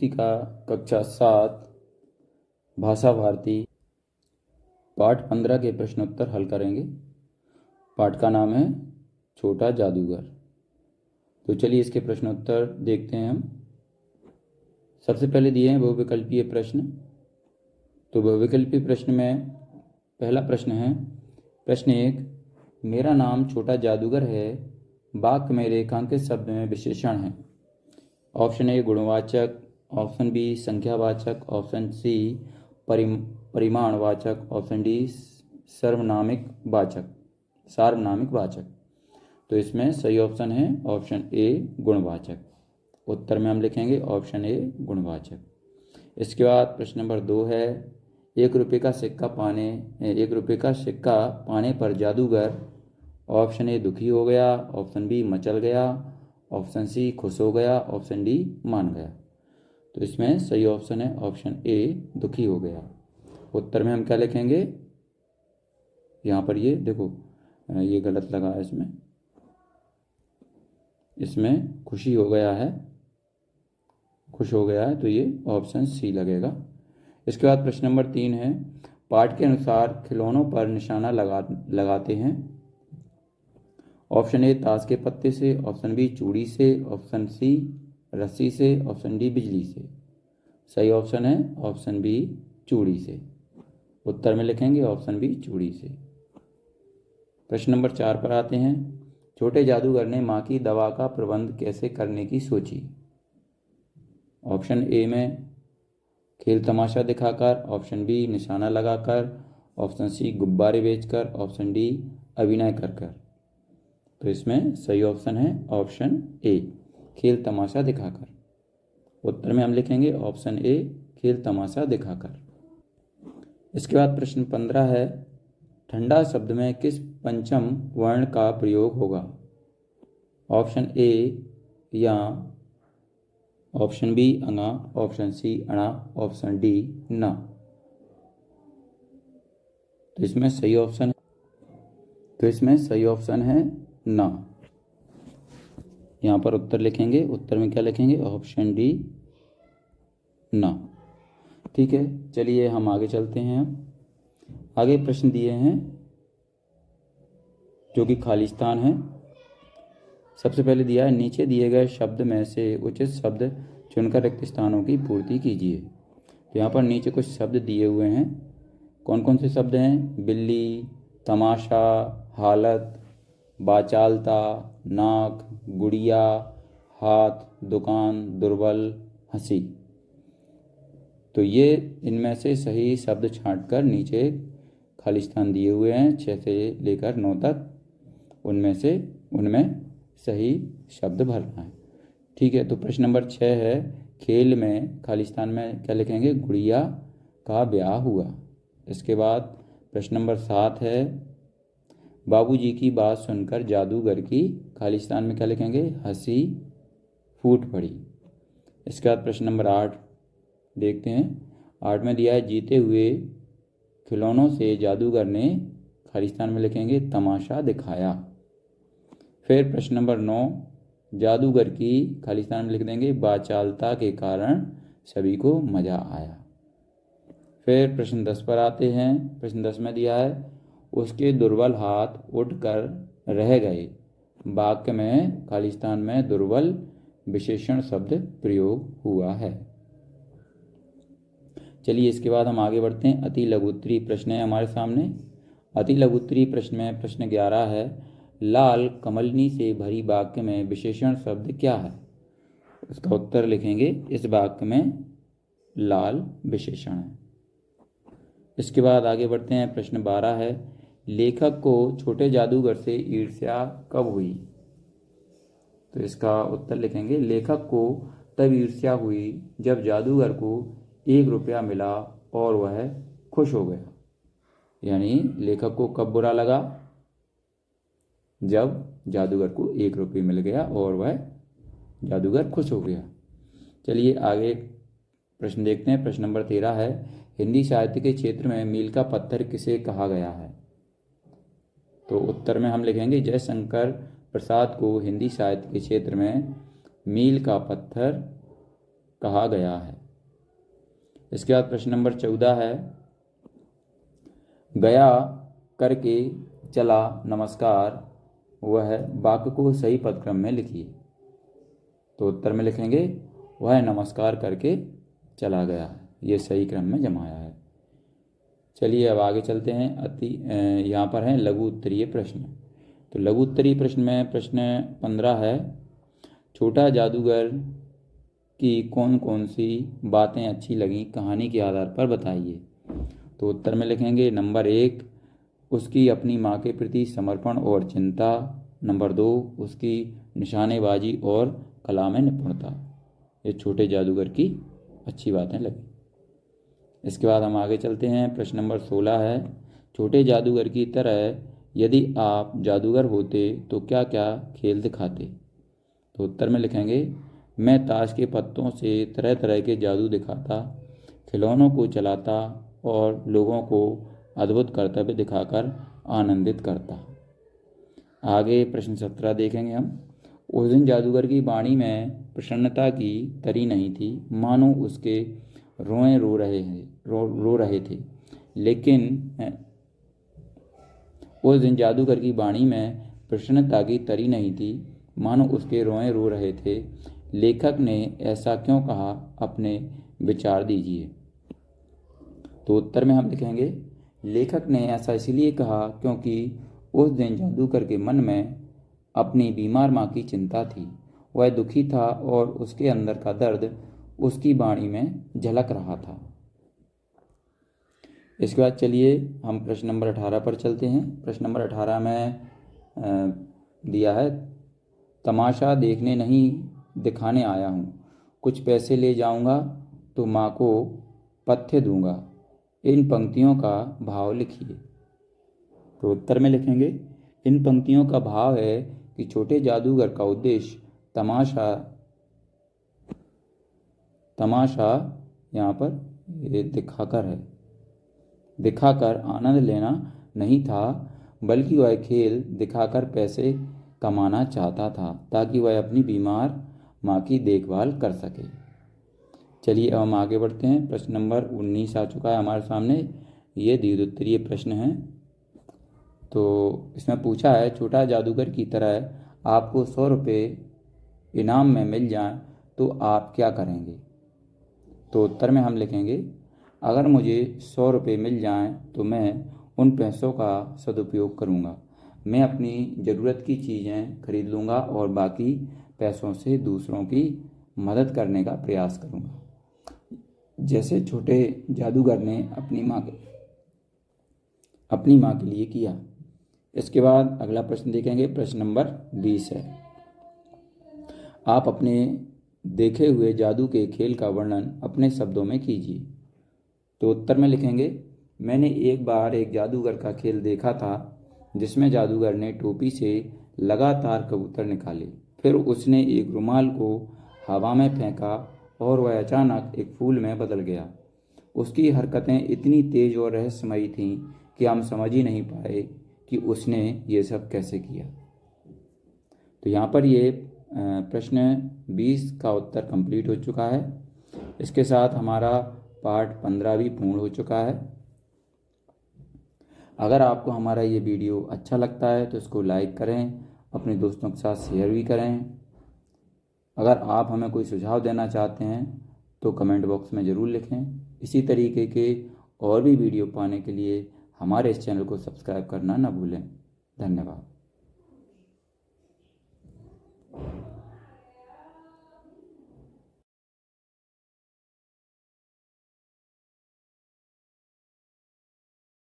पुस्तिका कक्षा 7 भाषा भारती पाठ 15 के प्रश्नोत्तर हल करेंगे। पाठ का नाम है छोटा जादूगर। तो चलिए इसके प्रश्नोत्तर देखते हैं हम। सबसे पहले दिए हैं बहुविकल्पीय प्रश्न। तो बहुविकल्पीय प्रश्न में पहला प्रश्न है, प्रश्न 1, मेरा नाम छोटा जादूगर है, वाक्य में रेखांकित शब्द में विशेषण है। ऑप्शन ए गुणवाचक, ऑप्शन बी संख्यावाचक, ऑप्शन सी परिमाणवाचक, ऑप्शन डी सार्वनामिक वाचक। तो इसमें सही ऑप्शन है ऑप्शन ए गुणवाचक। उत्तर में हम लिखेंगे ऑप्शन ए गुणवाचक। इसके बाद प्रश्न नंबर 2 है, 1 रुपये का सिक्का पाने पर जादूगर ऑप्शन ए दुखी हो गया, ऑप्शन बी मचल गया, ऑप्शन सी खुश हो गया, ऑप्शन डी मान गया। तो इसमें सही ऑप्शन है ऑप्शन ए दुखी हो गया। उत्तर में हम क्या लिखेंगे, यहाँ पर ये देखो ये गलत लगा है, इसमें खुशी हो गया है, खुश हो गया है, तो ये ऑप्शन सी लगेगा। इसके बाद प्रश्न नंबर 3 है, पाठ के अनुसार खिलौनों पर निशाना लगाते हैं। ऑप्शन ए ताश के पत्ते से, ऑप्शन बी चूड़ी से, ऑप्शन सी रस्सी से, ऑप्शन डी बिजली से। सही ऑप्शन है ऑप्शन बी चूड़ी से। उत्तर में लिखेंगे ऑप्शन बी चूड़ी से। प्रश्न नंबर 4 पर आते हैं, छोटे जादूगर ने मां की दवा का प्रबंध कैसे करने की सोची। ऑप्शन ए में खेल तमाशा दिखाकर, ऑप्शन बी निशाना लगाकर, ऑप्शन सी गुब्बारे बेचकर, ऑप्शन डी अभिनय कर। तो इसमें सही ऑप्शन है ऑप्शन ए खेल तमाशा दिखाकर। उत्तर में हम लिखेंगे ऑप्शन ए खेल तमाशा दिखाकर। इसके बाद प्रश्न 15 है, ठंडा शब्द में किस पंचम वर्ण का प्रयोग होगा। ऑप्शन ए या, ऑप्शन बी अना, ऑप्शन सी अणा, ऑप्शन डी ना। तो इसमें सही ऑप्शन है ना। यहाँ पर उत्तर लिखेंगे, उत्तर में क्या लिखेंगे ऑप्शन डी ना। ठीक है, चलिए हम आगे चलते हैं। आगे प्रश्न दिए हैं जो कि खाली स्थान है। सबसे पहले दिया है, नीचे दिए गए शब्द में से उचित शब्द चुनकर रिक्त स्थानों की पूर्ति कीजिए। तो यहाँ पर नीचे कुछ शब्द दिए हुए हैं। कौन कौन से शब्द हैं, बिल्ली, तमाशा, हालत, बाचालता, नाक, गुड़िया, हाथ, दुकान, दुर्बल, हंसी। तो ये इनमें से सही शब्द छांटकर नीचे खाली स्थान दिए हुए हैं 6 से लेकर 9 तक, उनमें सही शब्द भरना है। ठीक है, तो प्रश्न नंबर 6 है, खेल में खाली स्थान में क्या लिखेंगे, गुड़िया का ब्याह हुआ। इसके बाद प्रश्न नंबर 7 है, बाबूजी की बात सुनकर जादूगर की खाली स्थान में क्या लिखेंगे, हंसी फूट पड़ी। इसके बाद प्रश्न नंबर 8 देखते हैं। 8 में दिया है, जीते हुए खिलौनों से जादूगर ने खाली स्थान में लिखेंगे तमाशा दिखाया। फिर प्रश्न नंबर 9, जादूगर की खाली स्थान में लिख देंगे बाचालता के कारण सभी को मजा आया। फिर प्रश्न 10 पर आते हैं। प्रश्न 10 में दिया है, उसके दुर्बल हाथ उठकर रह गए। वाक्य में खाली स्थान में दुर्बल विशेषण शब्द प्रयोग हुआ है। चलिए इसके बाद हम आगे बढ़ते हैं। अति लघु उत्तरीय प्रश्न है हमारे सामने। अति लघु उत्तरीय प्रश्न में प्रश्न 11 है, लाल कमलनी से भरी वाक्य में विशेषण शब्द क्या है। इसका उत्तर लिखेंगे, इस वाक्य में लाल विशेषण है। इसके बाद आगे बढ़ते हैं। प्रश्न 12 है, लेखक को छोटे जादूगर से ईर्ष्या कब हुई। तो इसका उत्तर लिखेंगे, लेखक को तब ईर्ष्या हुई जब जादूगर को 1 रुपया मिला और वह खुश हो गया। यानी लेखक को कब बुरा लगा, जब जादूगर को 1 रुपये मिल गया और वह जादूगर खुश हो गया। चलिए आगे प्रश्न देखते हैं। प्रश्न नंबर 13 है, हिंदी साहित्य के क्षेत्र में मील का पत्थर किसे कहा गया है। तो उत्तर में हम लिखेंगे, जयशंकर प्रसाद को हिंदी साहित्य के क्षेत्र में मील का पत्थर कहा गया है। इसके बाद प्रश्न नंबर 14 है, गया करके चला नमस्कार वह वाक्य को सही पदक्रम में लिखिए। तो उत्तर में लिखेंगे वह नमस्कार करके चला गया, ये सही क्रम में जमाया है। चलिए अब आगे चलते हैं। यहाँ पर है लघु उत्तरीय प्रश्न। तो लघु उत्तरीय प्रश्न में प्रश्न 15 है, छोटा जादूगर की कौन कौन सी बातें अच्छी लगी कहानी के आधार पर बताइए। तो उत्तर में लिखेंगे नंबर 1 उसकी अपनी माँ के प्रति समर्पण और चिंता, नंबर 2 उसकी निशानेबाजी और कला में निपुणता। ये छोटे जादूगर की अच्छी बातें लगी। इसके बाद हम आगे चलते हैं। प्रश्न नंबर 16 है, छोटे जादूगर की तरह यदि आप जादूगर होते तो क्या क्या खेल दिखाते। तो उत्तर में लिखेंगे मैं ताश के पत्तों से तरह तरह के जादू दिखाता, खिलौनों को चलाता और लोगों को अद्भुत कर्तव्य दिखाकर आनंदित करता। आगे प्रश्न 17 देखेंगे हम। उस दिन जादूगर की वाणी में प्रसन्नता की तरी नहीं थी, मानो उसके रोए रो रहे थे। लेकिन उस दिन जादूगर की वाणी में प्रसन्नता की तरी नहीं थी, मानो उसके रोए रो रहे थे। लेखक ने ऐसा क्यों कहा, अपने विचार दीजिए। तो उत्तर में हम लिखेंगे लेखक ने ऐसा इसलिए कहा क्योंकि उस दिन जादूगर के मन में अपनी बीमार माँ की चिंता थी। वह दुखी था और उसके अंदर का दर्द उसकी वाणी में झलक रहा था। इसके बाद चलिए हम प्रश्न नंबर 18 पर चलते हैं। प्रश्न नंबर 18 में दिया है, तमाशा देखने नहीं दिखाने आया हूँ, कुछ पैसे ले जाऊँगा तो माँ को पथ्य दूंगा। इन पंक्तियों का भाव लिखिए। तो उत्तर में लिखेंगे इन पंक्तियों का भाव है कि छोटे जादूगर का उद्देश्य तमाशा यहाँ पर ये दिखाकर आनंद लेना नहीं था, बल्कि वह खेल दिखाकर पैसे कमाना चाहता था ताकि वह अपनी बीमार माँ की देखभाल कर सके। चलिए अब हम आगे बढ़ते हैं। प्रश्न नंबर 19 आ चुका है हमारे सामने। ये द्विउत्तरीय प्रश्न है। तो इसमें पूछा है, छोटा जादूगर की तरह आपको 100 रुपये इनाम में मिल जाएं तो आप क्या करेंगे। तो उत्तर में हम लिखेंगे अगर मुझे 100 रुपये मिल जाएं तो मैं उन पैसों का सदुपयोग करूंगा। मैं अपनी ज़रूरत की चीज़ें खरीद लूँगा और बाकी पैसों से दूसरों की मदद करने का प्रयास करूँगा, जैसे छोटे जादूगर ने अपनी माँ के लिए किया। इसके बाद अगला प्रश्न देखेंगे। प्रश्न नंबर 20 है, आप अपने देखे हुए जादू के खेल का वर्णन अपने शब्दों में कीजिए। तो उत्तर में लिखेंगे मैंने एक बार एक जादूगर का खेल देखा था जिसमें जादूगर ने टोपी से लगातार कबूतर निकाले, फिर उसने एक रुमाल को हवा में फेंका और वह अचानक एक फूल में बदल गया। उसकी हरकतें इतनी तेज और रहस्यमयी थीं कि हम समझ ही नहीं पाए कि उसने ये सब कैसे किया। तो यहाँ पर ये प्रश्न 20 का उत्तर कंप्लीट हो चुका है। इसके साथ हमारा पार्ट 15 भी पूर्ण हो चुका है। अगर आपको हमारा ये वीडियो अच्छा लगता है तो इसको लाइक करें, अपने दोस्तों के साथ शेयर भी करें। अगर आप हमें कोई सुझाव देना चाहते हैं तो कमेंट बॉक्स में ज़रूर लिखें। इसी तरीके के और भी वीडियो पाने के लिए हमारे इस चैनल को सब्सक्राइब करना ना भूलें। धन्यवाद।